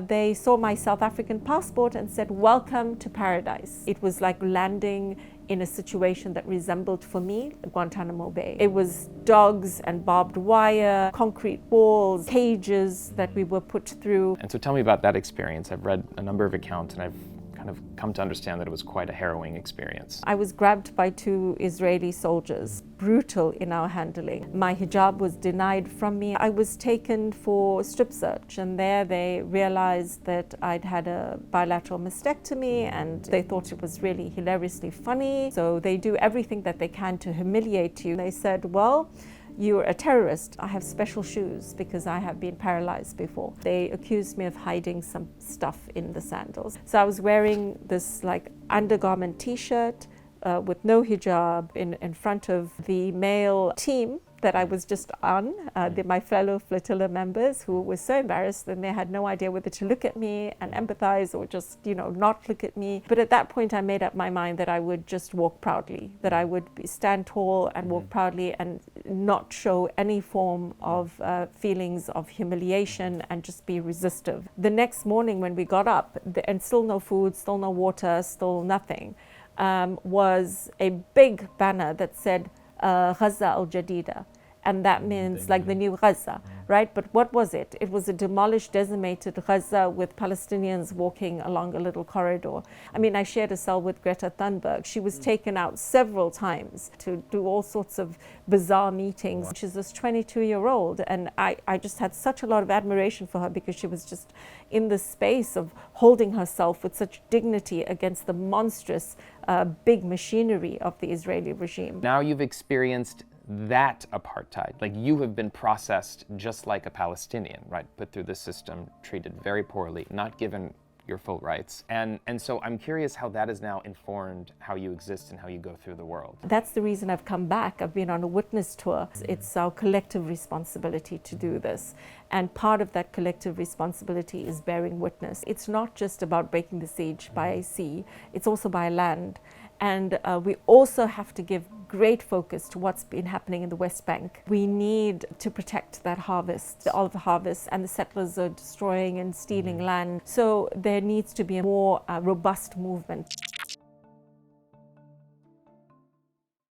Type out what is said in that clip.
they saw my South African passport and said, "Welcome to paradise." It was like landing in a situation that resembled, for me, Guantanamo Bay. It was dogs and barbed wire, concrete walls, cages that we were put through. And so tell me about that experience. I've read a number of accounts and I've kind of come to understand that it was quite a harrowing experience. I was grabbed by 2 Israeli soldiers, brutal in our handling. My hijab was denied from me. I was taken for strip search, and there they realized that I'd had a bilateral mastectomy, and they thought it was really hilariously funny. So they do everything that they can to humiliate you. They said, "Well, you're a terrorist. I have special shoes because I have been paralyzed before." They accused me of hiding some stuff in the sandals. So I was wearing this like undergarment t-shirt with no hijab in front of the male team that I was just on, my fellow flotilla members, who were so embarrassed and they had no idea whether to look at me and empathize or just, not look at me. But at that point I made up my mind that I would just walk proudly, that I would stand tall and walk proudly and not show any form of feelings of humiliation and just be resistive. The next morning when we got up, and still no food, still no water, still nothing, was a big banner that said Gaza al-Jadida, and that means like the new Gaza, right? But what was it? It was a demolished, decimated Gaza with Palestinians walking along a little corridor. I mean, I shared a cell with Greta. She was taken out several times to do all sorts of bizarre meetings. She's this 22-year-old, and I just had such a lot of admiration for her because she was just in the space of holding herself with such dignity against the monstrous big machinery of the Israeli regime. Now you've experienced that apartheid. Like, you have been processed just like a Palestinian, right? Put through the system, treated very poorly, not given your full rights. And so I'm curious how that has now informed how you exist and how you go through the world. That's the reason I've come back. I've been on a witness tour. It's our collective responsibility to do this. And part of that collective responsibility is bearing witness. It's not just about breaking the siege by sea, it's also by land. And we also have to give great focus to what's been happening in the West Bank. We need to protect that harvest, the olive harvest, and the settlers are destroying and stealing land. So there needs to be a more robust movement.